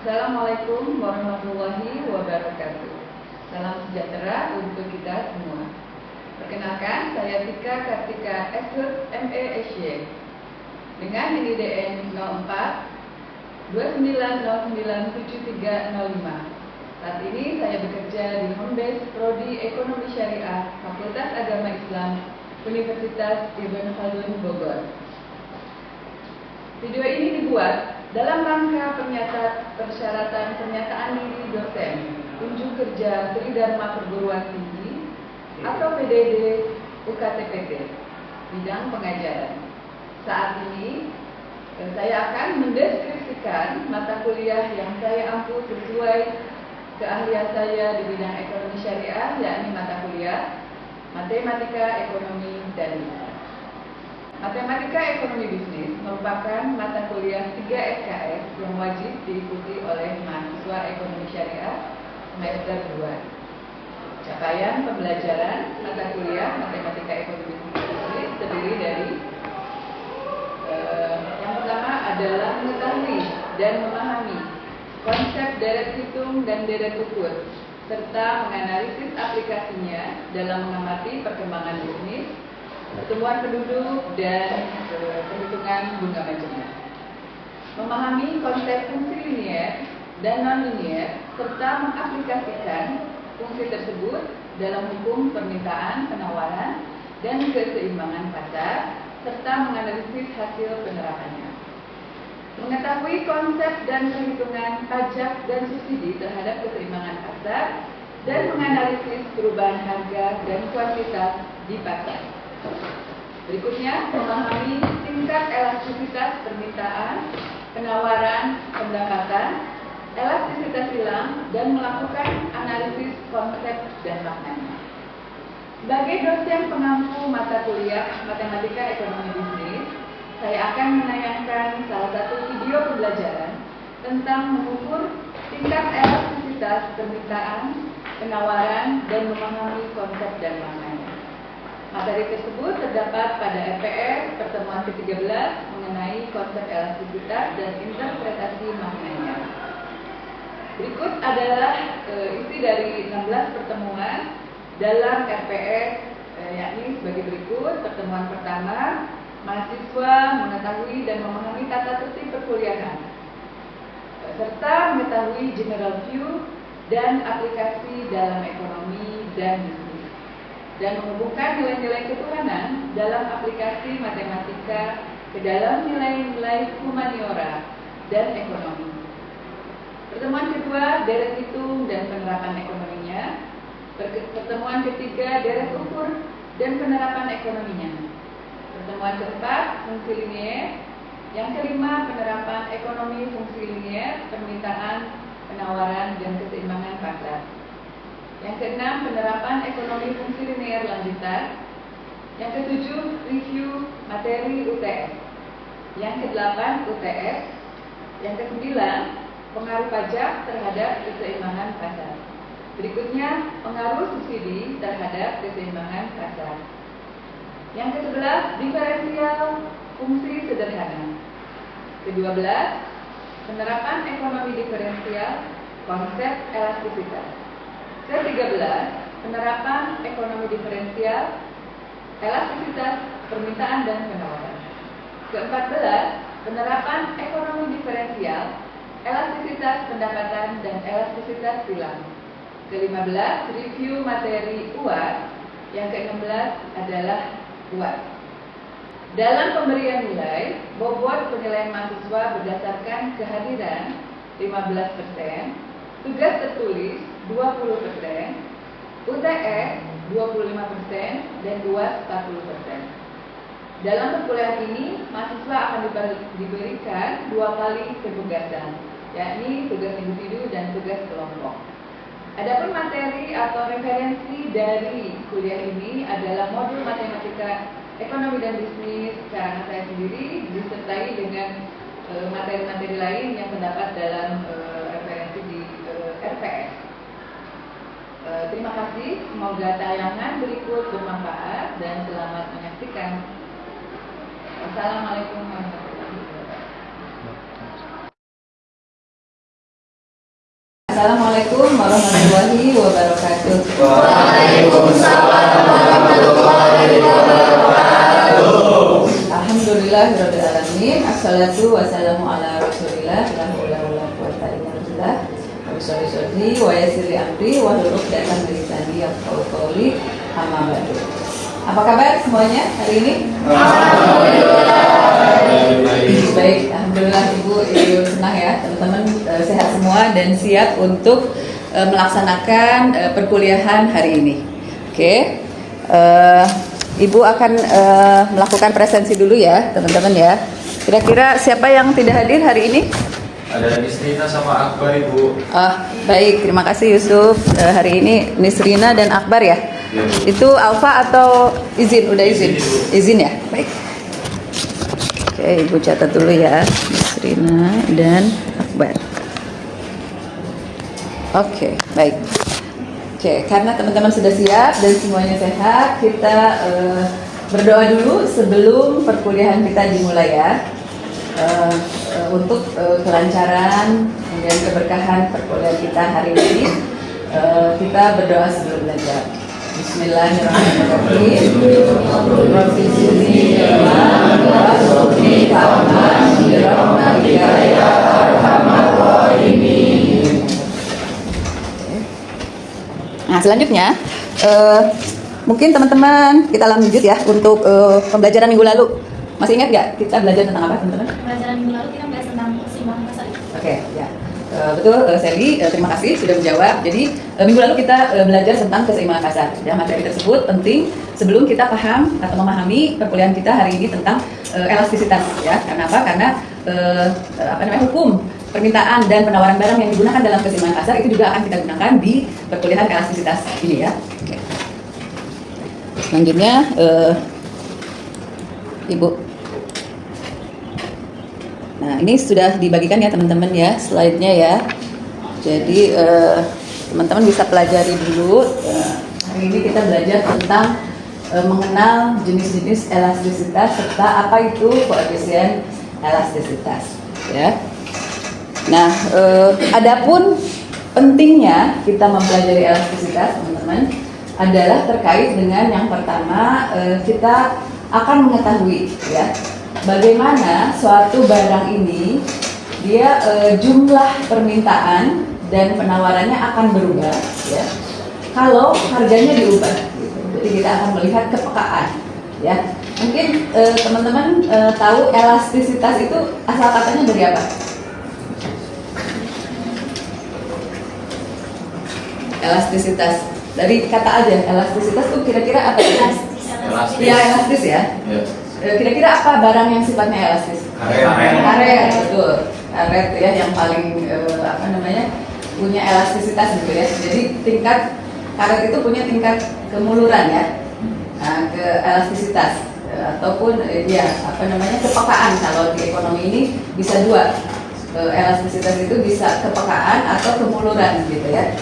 Assalamualaikum warahmatullahi wabarakatuh. Salam sejahtera untuk kita semua. Perkenalkan, saya Tika Kartika Eshut ME dengan NIDN 04 29097305. Saat ini saya bekerja di Home Base Prodi Ekonomi Syariah Fakultas Agama Islam Universitas Ibn Khaldun Bogor. Video ini dibuat dalam rangka persyaratan pernyataan diri dosen unjuk kerja Tridharma Perguruan Tinggi atau PDD UKTPT bidang pengajaran. Saat ini saya akan mendeskripsikan mata kuliah yang saya ampu sesuai keahlian saya di bidang ekonomi syariah, yakni mata kuliah Matematika Ekonomi dan Bisnis. Matematika Ekonomi Bisnis merupakan mata kuliah 3 SKS yang wajib diikuti oleh mahasiswa ekonomi syariah semester 2. Capaian pembelajaran mata kuliah Matematika Ekonomi Bisnis terdiri dari yang pertama adalah mengetahui dan memahami konsep deret hitung dan deret ukur, serta menganalisis aplikasinya dalam mengamati perkembangan bisnis, pertumbuhan penduduk, dan perhitungan bunga manajemen. Memahami konsep fungsi linier dan non-linier, serta mengaplikasikan fungsi tersebut dalam hukum permintaan, penawaran, dan keseimbangan pasar, serta menganalisis hasil penerapannya. Mengetahui konsep dan perhitungan pajak dan subsidi terhadap keseimbangan pasar, dan menganalisis perubahan harga dan kuantitas di pasar. Berikutnya, memahami tingkat elastisitas permintaan, penawaran, pendapatan, elastisitas silang, dan melakukan analisis konsep dan maknanya. Sebagai dosen pengampu mata kuliah Matematika Ekonomi Bisnis, saya akan menayangkan salah satu video pembelajaran tentang mengukur tingkat elastisitas permintaan, penawaran, dan memahami konsep dan maknanya. Materi tersebut terdapat pada RPS pertemuan ke-13 mengenai konsep elastisitas dan interpretasi maknanya. Berikut adalah isi dari 16 pertemuan dalam RPS, yakni sebagai berikut. Pertemuan pertama, mahasiswa mengetahui dan memahami tata tertib perkuliahan, serta mengetahui general view dan aplikasi dalam ekonomi dan bisnis, dan menghubungkan nilai-nilai ketuhanan dalam aplikasi matematika ke dalam nilai-nilai humaniora dan ekonomi. Pertemuan kedua, deret hitung dan penerapan ekonominya. Pertemuan ketiga, deret ukur dan penerapan ekonominya. Pertemuan keempat, fungsi linier. Yang kelima, penerapan ekonomi fungsi linier, permintaan, penawaran, dan keseimbangan pasar. Yang keenam, penerapan ekonomi fungsi linier lanjutan. Yang ketujuh, review materi UTS. Yang kedelapan, UTS. Yang kesembilan, pengaruh pajak terhadap keseimbangan pasar. Berikutnya, pengaruh subsidi terhadap keseimbangan pasar. Yang ke-11, diferensial fungsi sederhana. Ke-12, penerapan ekonomi diferensial, konsep elastisitas. Ke-13, penerapan ekonomi diferensial, elastisitas permintaan dan penawaran. Ke-14, penerapan ekonomi diferensial, elastisitas pendapatan dan elastisitas silang. Ke-15, review materi UAS. Yang ke-16 adalah UAS. Dalam pemberian nilai, bobot penilaian mahasiswa berdasarkan kehadiran 15%, tugas tertulis 20%, UTS 25%, dan UAS 40%. Dalam perkuliahan ini, mahasiswa akan diberikan 2 kali penugasan, yakni tugas individu dan tugas kelompok. Adapun materi atau referensi dari kuliah ini adalah modul Matematika Ekonomi dan Bisnis karena saya sendiri, disertai dengan materi-materi lain yang terdapat dalam referensi di RPS. Terima kasih, semoga tayangan berikut bermanfaat dan selamat menyaksikan. Wassalamualaikum warahmatullahi wabarakatuh. wassalatu wassalamu ala rasulillah la haula wala quwwata illa billah. Wabillahi wa yassiri amri wa hlul 'uqdatam min lisani yafqahu qawli. Amma ba'du. Apa kabar semuanya hari ini? Baik, alhamdulillah Ibu senang ya, teman-teman sehat semua dan siap untuk melaksanakan perkuliahan hari ini. Oke. Ibu akan melakukan presensi dulu ya, teman-teman ya. Kira-kira siapa yang tidak hadir hari ini? Ada Nisrina sama Akbar, Ibu. Baik, terima kasih Yusuf. Hari ini Nisrina dan Akbar ya? Ya, Bu. Itu alfa atau izin? Udah izin? Izin ya? Baik. Oke, Ibu catat dulu ya, Nisrina dan Akbar. Oke, baik. Oke, karena teman-teman sudah siap dan semuanya sehat, kita berdoa dulu sebelum perkuliahan kita dimulai ya. Untuk kelancaran dan keberkahan perkuliahan kita hari ini, kita berdoa sebelum belajar. Bismillahirrahmanirrahim. Rabbi zidni ilman warzuqni fahman birahmatika ya arhamar rahimin. Nah, selanjutnya mungkin teman-teman kita lanjut ya untuk pembelajaran minggu lalu. Masih ingat nggak kita belajar tentang apa, teman-teman? Pelajaran minggu lalu kita bahas tentang keseimbangan pasar. Oke, ya. Betul, Sally, terima kasih sudah menjawab. Jadi, minggu lalu kita belajar tentang keseimbangan pasar. Ya, materi tersebut penting sebelum kita paham atau memahami perkuliahan kita hari ini tentang elastisitas. Ya, karena apa? Karena hukum permintaan dan penawaran barang yang digunakan dalam keseimbangan pasar itu juga akan kita gunakan di perkuliahan elastisitas ini ya. Oke. Selanjutnya, Ibu. Nah, ini sudah dibagikan ya teman-teman ya, slide-nya ya. Jadi teman-teman bisa pelajari dulu. Hari ini kita belajar tentang mengenal jenis-jenis elastisitas serta apa itu koefisien elastisitas ya. Nah, adapun pentingnya kita mempelajari elastisitas teman-teman adalah terkait dengan yang pertama, kita akan mengetahui ya bagaimana suatu barang ini dia jumlah permintaan dan penawarannya akan berubah ya kalau harganya diubah gitu. Jadi kita akan melihat kepekaan ya. Mungkin teman-teman tahu elastisitas itu asal katanya dari apa? Elastisitas dari kata aja, elastisitas itu kira-kira apa? Elastis. Ya, elastis ya. Ya. Kira-kira apa barang yang sifatnya elastis? Karet, betul. Karet ya yang paling punya elastisitas gitu ya. Jadi tingkat karet itu punya tingkat kemuluran ya. Nah, ke elastisitas ataupun kepekaan. Kalau di ekonomi ini bisa dua. Elastisitas itu bisa kepekaan atau kemuluran gitu ya.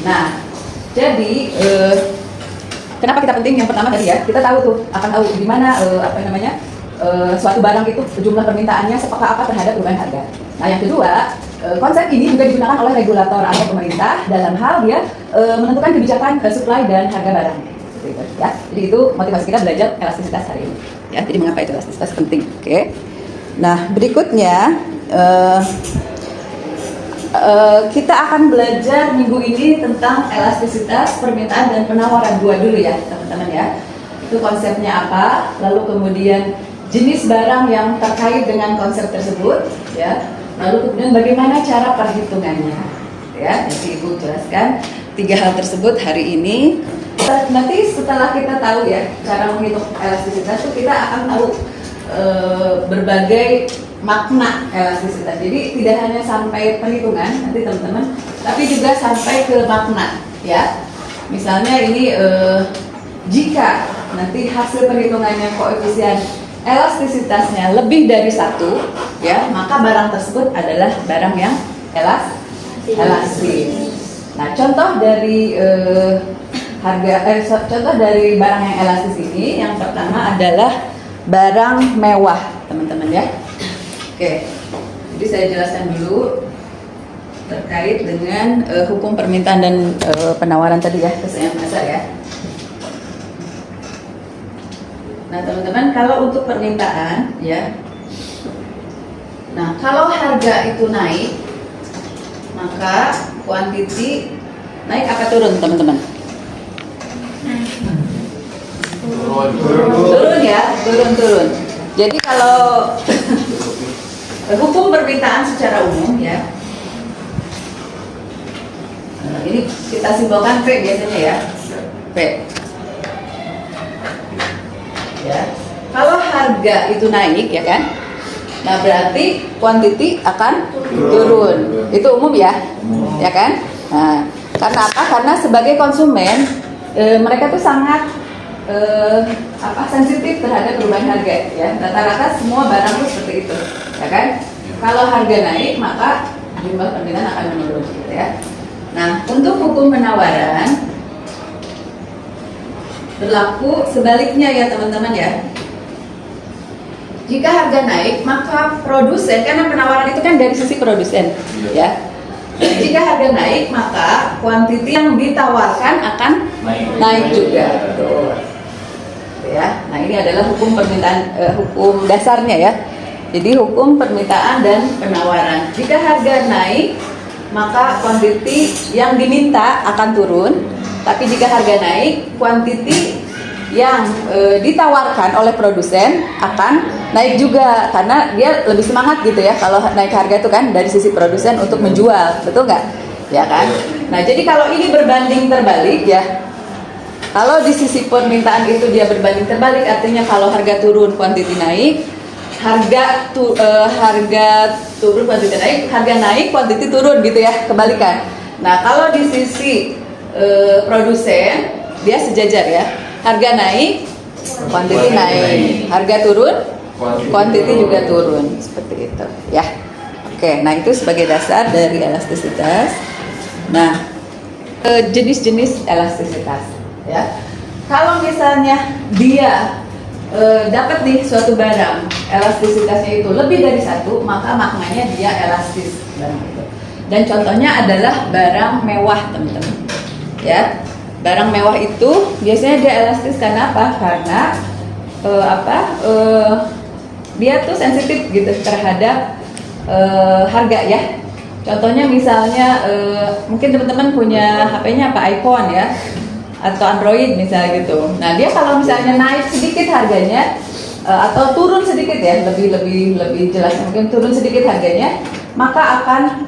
Nah, jadi kenapa kita penting? Yang pertama tadi ya, kita tahu tuh akan tahu di mana suatu barang itu jumlah permintaannya sepeka apa terhadap perubahan harga. Nah, yang kedua, konsep ini juga digunakan oleh regulator atau pemerintah dalam hal dia menentukan kebijakan supply dan harga barang. Gitu, ya. Jadi itu motivasi kita belajar elastisitas hari ini. Ya, jadi mengapa itu elastisitas penting? Oke. Nah, berikutnya kita akan belajar minggu ini tentang elastisitas permintaan dan penawaran dua dulu ya teman-teman ya. Itu konsepnya apa, lalu kemudian jenis barang yang terkait dengan konsep tersebut ya, lalu kemudian bagaimana cara perhitungannya ya. Nanti Ibu jelaskan tiga hal tersebut hari ini. Nanti setelah kita tahu ya cara menghitung elastisitas itu kita akan tahu berbagai makna elastisitas. Jadi tidak hanya sampai perhitungan nanti teman-teman, tapi juga sampai ke makna ya. Misalnya ini jika nanti hasil perhitungannya koefisien elastisitasnya lebih dari 1 ya, maka barang tersebut adalah barang yang elastis. Nah, contoh dari contoh dari barang yang elastis ini yang pertama adalah barang mewah, teman-teman ya. Oke, jadi saya jelaskan dulu terkait dengan hukum permintaan dan penawaran tadi ya, keseimbangan pasar ya. Nah teman-teman, kalau untuk permintaan ya, Nah, kalau harga itu naik, maka quantity naik apa turun, teman-teman? Turun ya, turun. Jadi kalau hukum permintaan secara umum ya, ini kita simbolkan P biasanya ya, P. Ya, kalau harga itu naik ya kan, nah berarti quantity akan turun. Itu umum ya, ya kan? Nah, karena apa? Karena sebagai konsumen mereka tuh sangat sensitif terhadap perubahan harga ya. Rata-rata semua barang tuh seperti itu, ya kan? Kalau harga naik maka jumlah permintaan akan menurun gitu ya. Nah, untuk hukum penawaran berlaku sebaliknya ya teman-teman ya. Jika harga naik maka produsen, karena penawaran itu kan dari sisi produsen ya. Jika harga naik maka kuantiti yang ditawarkan akan naik juga. Tuh. Ya. Nah, ini adalah hukum permintaan, hukum dasarnya ya. Jadi hukum permintaan dan penawaran. Jika harga naik maka kuantiti yang diminta akan turun. Tapi jika harga naik, kuantiti yang ditawarkan oleh produsen akan naik juga, karena dia lebih semangat gitu ya kalau naik harga itu kan dari sisi produsen untuk menjual, betul nggak? Ya kan? Nah, jadi kalau ini berbanding terbalik ya, kalau di sisi permintaan itu dia berbanding terbalik, artinya kalau harga turun kuantiti naik, harga turun kuantiti naik, harga naik kuantiti turun gitu ya, kebalikan. Nah, kalau di sisi produsen dia sejajar ya, harga naik kuantiti naik, harga turun kuantiti juga turun, seperti itu ya. Oke, nah itu sebagai dasar dari elastisitas. Nah, jenis-jenis elastisitas ya. Kalau misalnya dia dapat nih suatu barang elastisitasnya itu lebih dari satu, maka maknanya dia elastis barang itu. Dan contohnya adalah barang mewah, teman-teman ya. Barang mewah itu biasanya dia elastis karena apa? Karena dia tuh sensitif gitu terhadap harga ya. Contohnya misalnya mungkin teman-teman punya HP-nya apa, iPhone ya, atau Android misalnya gitu. Nah, dia kalau misalnya naik sedikit harganya atau turun sedikit ya, lebih jelas mungkin turun sedikit harganya, maka akan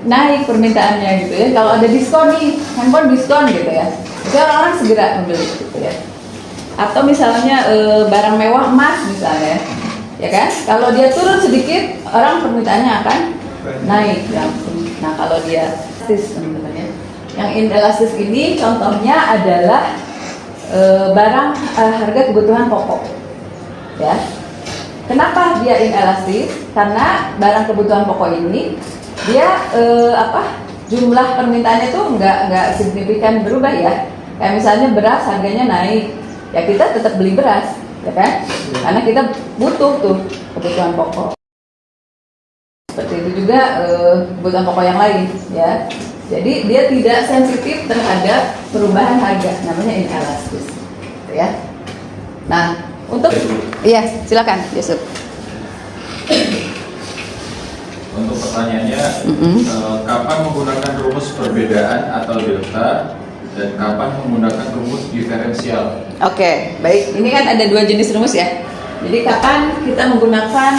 naik permintaannya gitu ya. Kalau ada diskon nih, handphone diskon gitu ya, itu orang-orang segera membeli gitu ya. Atau misalnya barang mewah, emas misalnya, ya kan? Kalau dia turun sedikit, orang permintaannya akan naik langsung. Nah, kalau dia elastis, teman-teman ya. Yang inelastis ini contohnya adalah barang harga kebutuhan pokok, ya. Kenapa dia inelastis? Karena barang kebutuhan pokok ini dia jumlah permintaannya tuh nggak signifikan berubah ya. Kayak misalnya beras harganya naik, ya kita tetap beli beras, ya kan? Karena kita butuh tuh kebutuhan pokok. Seperti itu juga kebutuhan pokok yang lain, ya. Jadi dia tidak sensitif terhadap perubahan harga, namanya inelastis, ya. Nah, untuk iya silakan Yusuf. Untuk pertanyaannya, kapan menggunakan rumus perbedaan atau delta dan kapan menggunakan rumus diferensial? Oke, baik. Ini kan ada dua jenis rumus ya. Jadi kapan kita menggunakan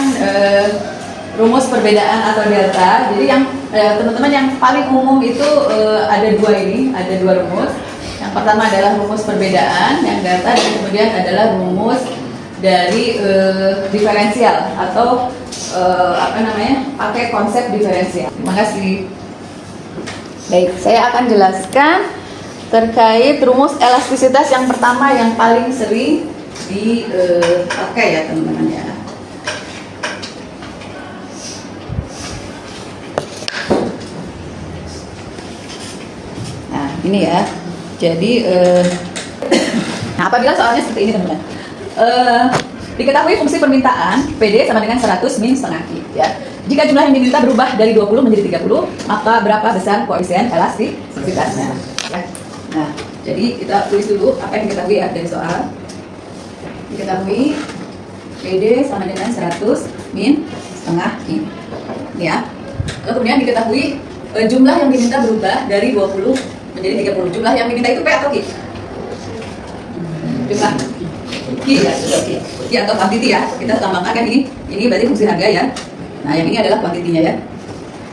rumus perbedaan atau delta? Jadi yang teman-teman yang paling umum itu ada dua rumus. Yang pertama adalah rumus perbedaan, yang delta, dan kemudian adalah rumus dari diferensial atau pakai konsep diferensial. Terima kasih. Baik, saya akan jelaskan terkait rumus elastisitas yang pertama yang paling sering dipakai ya teman-teman ya. Nah, ini ya. Jadi apabila soalnya seperti ini teman-teman. Diketahui fungsi permintaan PD sama dengan 100 min setengah Q ya. Jika jumlah yang diminta berubah dari 20 menjadi 30, maka berapa besar koefisien elastisitasnya ya. Nah, jadi kita tulis dulu apa yang diketahui ya dari soal. Diketahui PD sama dengan 100 min setengah setengah Q. Ini ya. Lalu kemudian diketahui jumlah yang diminta berubah dari 20 menjadi 30. Jumlah yang diminta itu P atau Q? Jumlah Q ya, sudah Q. Q atau kuantiti ya. Kita tambahkan kan ini berarti fungsi harga ya. Nah, yang ini adalah kuantitinya ya.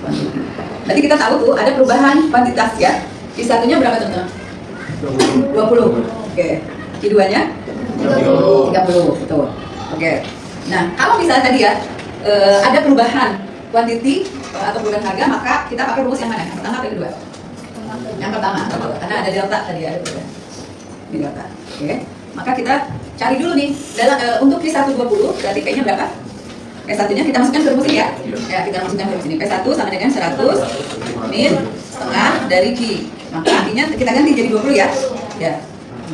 Kuantiti. Berarti kita tahu tuh ada perubahan kuantitas ya. Q1-nya berapa teman-teman? 20. Oke. Q2-nya 30. Betul. Oke. Nah, kalau misalnya tadi ya ada perubahan kuantiti atau perubahan harga, maka kita pakai rumus yang mana? Yang pertama atau yang kedua? Yang pertama, betul. Karena ada delta tadi ada perubahan. Ini delta. Oke. Maka kita cari dulu nih dalam untuk Q120 berarti P-nya berapa? P1-nya kita masukkan ke rumus ini ya. Ya, kita masukkan ke rumus ini. P1 sama dengan 100 min setengah dari Q. Maka artinya kita ganti jadi 20 ya. Ya.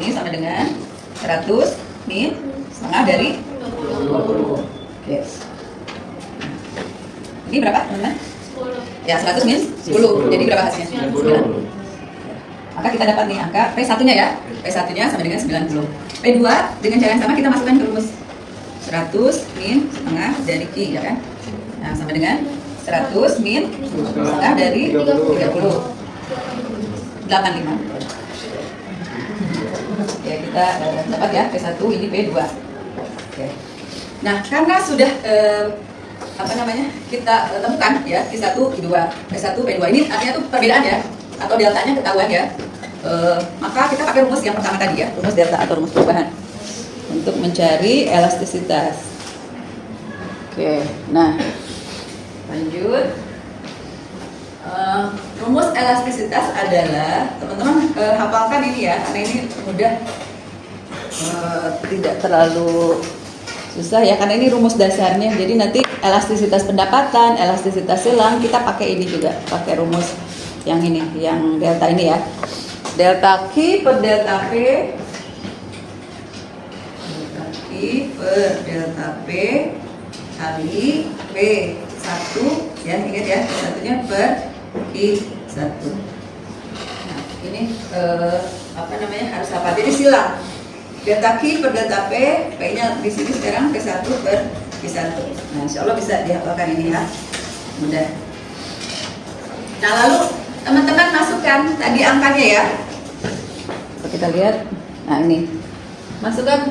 Ini sama dengan 100 min setengah dari 20. Oke. Ini berapa teman-teman? 10. Ya, 100 min 10. Jadi berapa hasilnya? 90. Maka kita dapat nih angka P1-nya ya. P1-nya sama dengan 90. P2 dengan cara yang sama kita masukkan ke rumus 100 min setengah dari Q ya kan? Nah, sama dengan 100 min setengah dari 30. 85. Ya, kita dapat ya P1 ini P2. Oke. Nah, karena sudah kita temukan ya Q1, Q2, P1, P2 ini artinya itu perbedaan ya atau deltanya ketahuan ya. Maka kita pakai rumus yang pertama tadi ya, rumus delta atau rumus perubahan untuk mencari elastisitas. Oke, nah lanjut. Rumus elastisitas adalah teman-teman hafalkan ini ya, karena ini mudah, tidak terlalu susah ya, karena ini rumus dasarnya. Jadi nanti elastisitas pendapatan, elastisitas silang kita pakai ini juga, pakai rumus yang ini, yang delta ini ya. Delta Q per delta P, delta Q per delta P kali P1 ya, ingat ya, P1-nya per Q1. Nah, ini harus apa? Jadi silang. Delta Q per delta P, P-nya di sini sekarang P1 per Q1. Nah, insya Allah bisa dihafalkan ini ya, mudah. Nah, lalu teman-teman masukkan tadi angkanya ya. Kita lihat. Nah, ini.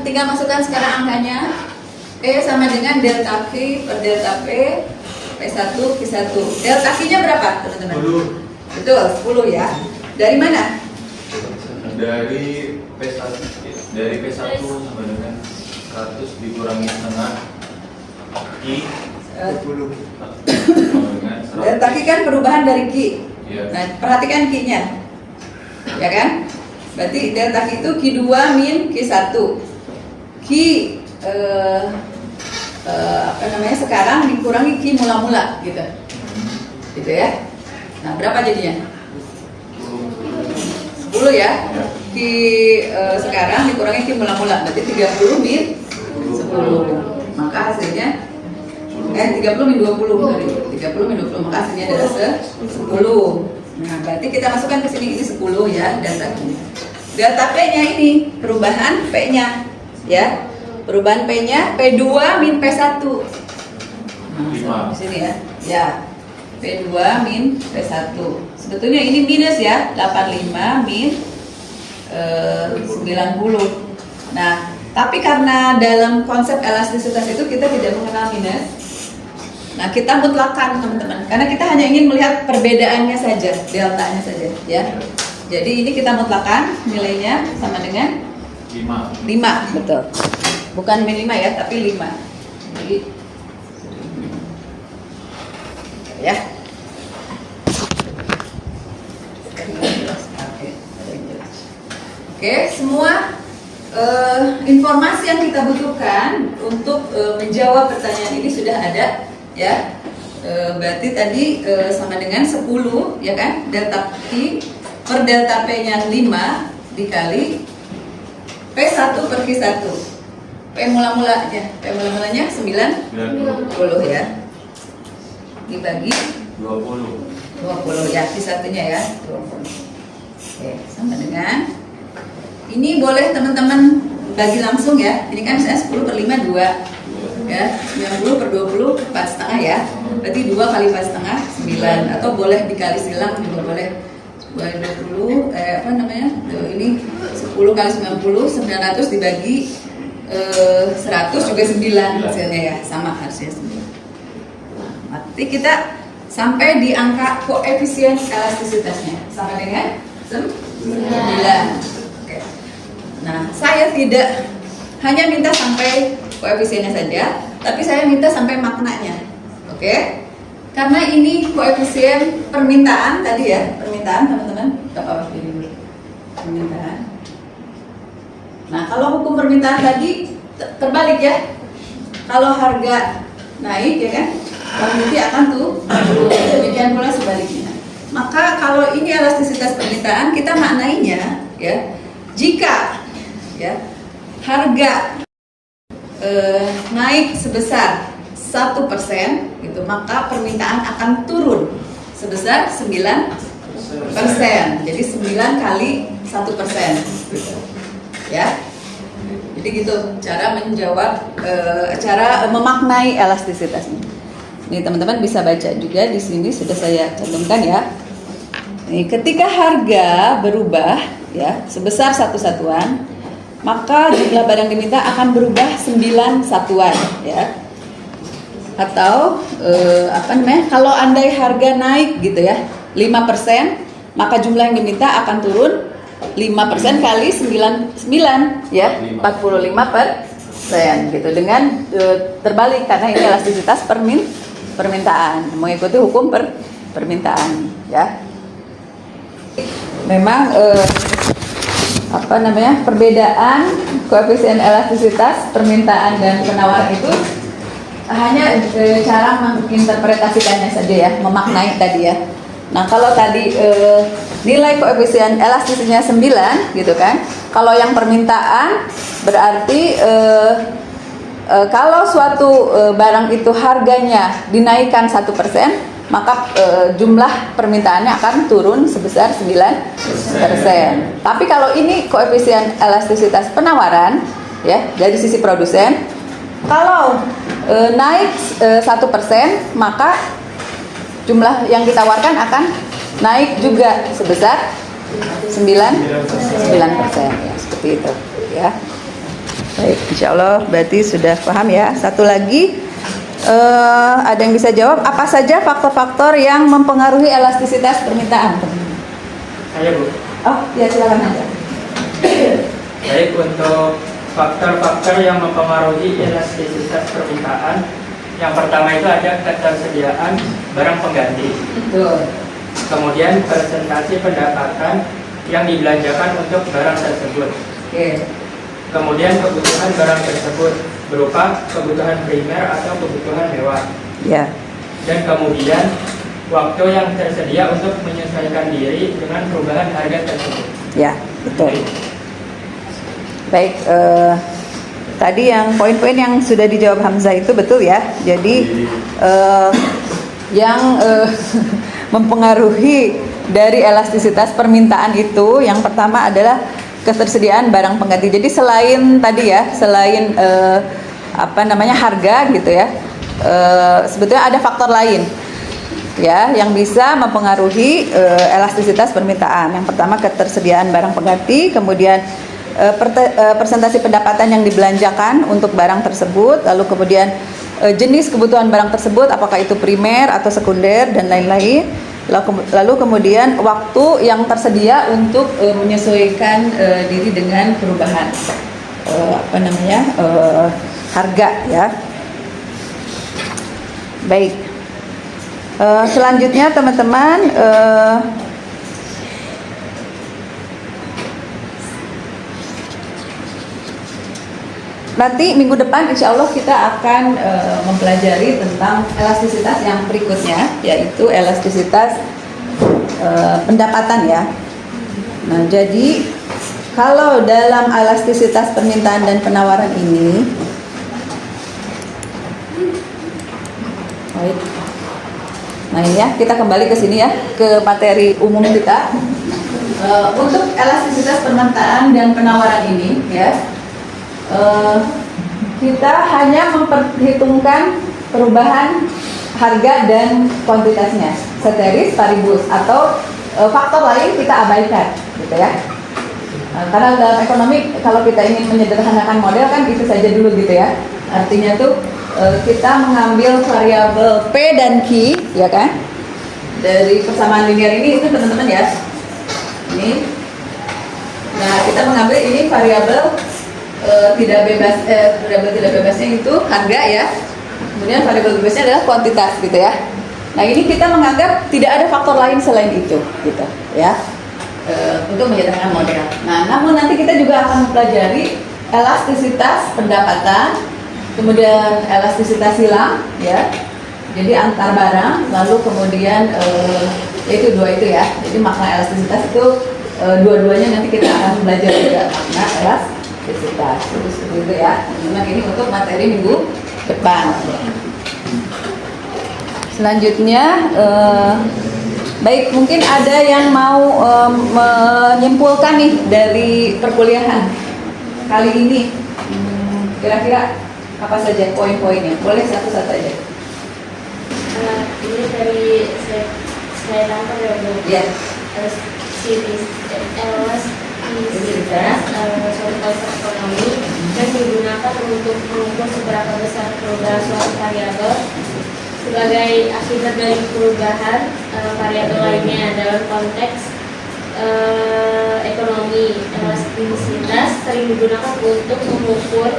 Tinggal masukkan sekarang angkanya. P sama dengan delta Q per delta P, P1 Q1. Delta Q-nya berapa, teman-teman? 10. Betul, 10 ya. Dari mana? Dari P1 sama dengan 100 dikurangi setengah Q 20. Delta Q kan perubahan dari Q. Ya. Nah, perhatikan Q-nya. Ya kan? Berarti delta Q itu Q2 min Q1. Q sekarang dikurangi Q mula-mula gitu. Gitu ya. Nah, berapa jadinya? 10 ya. Q sekarang dikurangi Q mula-mula, berarti 30 min 10. Maka hasilnya 30 min 20 sorry. 30 min 20, maka hasilnya adalah 10. Nah, berarti kita masukkan ke sini ini 10 ya, delta Q. Delta P-nya ini perubahan P-nya ya. Perubahan P-nya P2 min P1. Nah, di sini ya. Ya. P2 min P1. Sebetulnya ini minus ya, 85 min 90. Nah, tapi karena dalam konsep elastisitas itu kita tidak mengenal minus. Nah, kita mutlakkan teman-teman, karena kita hanya ingin melihat perbedaannya saja, deltanya saja ya. Jadi ini kita mutlakkan nilainya sama dengan 5, betul. Bukan min 5 ya, tapi 5. Jadi ya. Oke, semua informasi yang kita butuhkan untuk menjawab pertanyaan ini sudah ada ya. Berarti tadi sama dengan 10 ya kan, delta Q per delta P-nya 5 dikali P1 per Q1. P mula-mulanya, P-mula-mulanya 90 ya. Dibagi 20 ya, Q1-nya ya 20. Oke, sama dengan ini boleh teman-teman bagi langsung ya. Ini kan misalnya 10 per 5 2. ya, 90 per 20 4,5 ya. Berarti 2 kali 4,5 9, atau boleh dikali silang juga boleh. 20 ini 10 kali 90 900 dibagi 100 juga 9 hasilnya ya, sama harusnya 9. Nanti kita sampai di angka koefisien elastisitasnya sampai dengan 9. Oke. Nah, saya tidak hanya minta sampai koefisiennya saja, tapi saya minta sampai maknanya. Oke? Karena ini koefisien permintaan tadi ya, permintaan teman-teman. Kita bawa dulu permintaan. Nah, kalau hukum permintaan tadi terbalik ya. Kalau harga naik ya kan, quantity akan turun. Demikian pula sebaliknya. Maka kalau ini elastisitas permintaan, kita maknainya ya, jika ya harga naik sebesar 1% gitu, maka permintaan akan turun sebesar 9%. Jadi 9 kali 1% gitu. Ya. Jadi gitu cara menjawab, cara memaknai elastisitas ini. Ini teman-teman bisa baca juga di sini sudah saya cantumkan ya. Nih, ketika harga berubah ya sebesar 1 satuan, maka jumlah barang diminta akan berubah 9 satuan ya. Atau kalau andai harga naik gitu ya 5%, maka jumlah yang diminta akan turun 5% kali 9 ya 45% gitu, dengan terbalik karena ini elastisitas permintaan, mengikuti hukum permintaan ya. Memang perbedaan koefisien elastisitas permintaan dan penawaran itu hanya cara menginterpretasikannya saja ya, memaknai tadi ya. Nah, kalau tadi nilai koefisien elastisnya 9 gitu kan. Kalau yang permintaan berarti kalau suatu barang itu harganya dinaikkan 1%, maka jumlah permintaannya akan turun sebesar 9%. Tapi kalau ini koefisien elastisitas penawaran ya dari sisi produsen, kalau naik 1%, maka jumlah yang ditawarkan akan naik juga sebesar 9% ya, seperti itu ya. Baik, insya Allah berarti sudah paham ya. Satu lagi, ada yang bisa jawab apa saja faktor-faktor yang mempengaruhi elastisitas permintaan? Saya Bu. Oh ya, silakan aja. Baik, untuk faktor-faktor yang mempengaruhi elastisitas permintaan, yang pertama itu ada ketersediaan barang pengganti. Betul. Kemudian persentase pendapatan yang dibelanjakan untuk barang tersebut. Oke. Kemudian kebutuhan barang tersebut berupa kebutuhan primer atau kebutuhan mewah. Ya. Dan kemudian waktu yang tersedia untuk menyesuaikan diri dengan perubahan harga tersebut. Ya, betul. Baik, tadi yang poin-poin yang sudah dijawab Hamzah itu betul ya. Jadi yang mempengaruhi dari elastisitas permintaan itu yang pertama adalah ketersediaan barang pengganti. Jadi selain tadi ya, selain harga gitu ya, sebetulnya ada faktor lain ya yang bisa mempengaruhi elastisitas permintaan. Yang pertama ketersediaan barang pengganti, kemudian persentase pendapatan yang dibelanjakan untuk barang tersebut, lalu kemudian jenis kebutuhan barang tersebut, apakah itu primer atau sekunder dan lain-lain. Lalu kemudian waktu yang tersedia untuk menyesuaikan diri dengan perubahan harga ya. Baik, selanjutnya teman-teman, nanti minggu depan insya Allah kita akan mempelajari tentang elastisitas yang berikutnya, yaitu elastisitas pendapatan ya. Nah, jadi kalau dalam elastisitas permintaan dan penawaran ini, baik. Nah ini ya, kita kembali ke sini ya, ke materi umum kita. Untuk elastisitas permintaan dan penawaran ini ya, kita hanya memperhitungkan perubahan harga dan kuantitasnya, ceteris paribus, atau faktor lain kita abaikan, gitu ya. Karena dalam ekonomi kalau kita ingin menyederhanakan model kan itu saja dulu gitu ya. Artinya tuh kita mengambil variabel P dan Q, ya kan? Dari persamaan linear ini itu teman-teman ya. Ini. Nah, kita mengambil ini variabel tidak bebas, variabel tidak bebasnya itu harga ya. Kemudian variabel bebasnya adalah kuantitas gitu ya. Nah, ini kita menganggap tidak ada faktor lain selain itu gitu ya. Untuk menyederhanakan model. Nah, namun nanti kita juga akan mempelajari elastisitas pendapatan, kemudian elastisitas silang, ya. Jadi antar barang, lalu kemudian itu dua itu ya. Jadi makna elastisitas itu dua-duanya nanti kita akan belajar juga makna elastisitas. Terus seperti itu ya. Memang ini untuk materi minggu depan. Selanjutnya. Baik, mungkin ada yang mau menyimpulkan nih dari perkuliahan kali ini. Kira-kira apa saja poin-poinnya? Boleh satu-satu aja. Ini dari saya tangkap ya Bu. Ya. Elastisitas suatu konsep ekonomi dan digunakan untuk mengukur seberapa besar perubahan suatu variabel sebagai akibat dari perubahan variabel lainnya dalam konteks ekonomi. Elastisitas sering digunakan untuk mengukur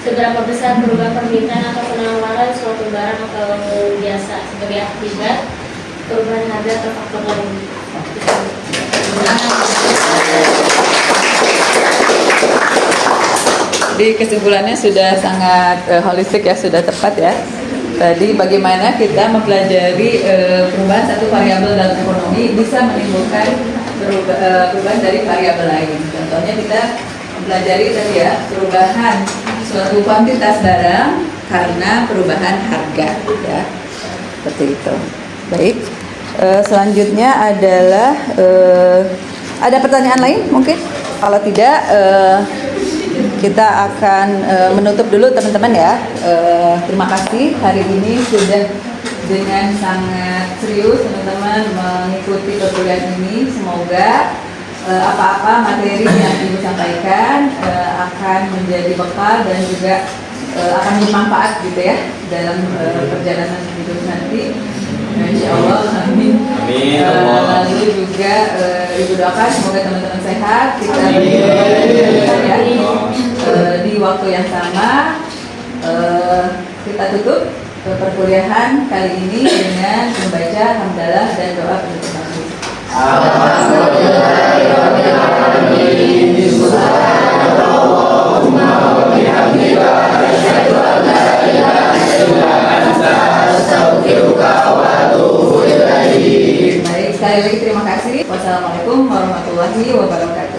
seberapa besar perubahan permintaan atau penawaran suatu barang atau jasa sebagai akibat perubahan harga atau faktor lain. Jadi kesimpulannya sudah sangat holistik ya, sudah tepat ya. Tadi bagaimana kita mempelajari perubahan satu variabel dalam ekonomi bisa menimbulkan perubahan dari variabel lain. Contohnya kita mempelajari tadi ya perubahan suatu kuantitas barang karena perubahan harga ya. Seperti itu. Baik. Selanjutnya adalah ada pertanyaan lain mungkin? Kalau tidak kita akan menutup dulu teman-teman ya. Terima kasih hari ini sudah dengan sangat serius teman-teman mengikuti perkuliahan ini. Semoga apa-apa materi yang Ibu sampaikan akan menjadi bekal dan juga akan bermanfaat gitu ya dalam perjalanan hidup nanti. Insya Allah, amin. Amin. Lalu juga Ibu doakan semoga teman-teman sehat. Kita ya, di waktu yang sama kita tutup perkuliahan kali ini dengan membaca hamdalah dan doa penutup maghrib. Baik, sekali lagi terima kasih. Wassalamualaikum warahmatullahi wabarakatuh.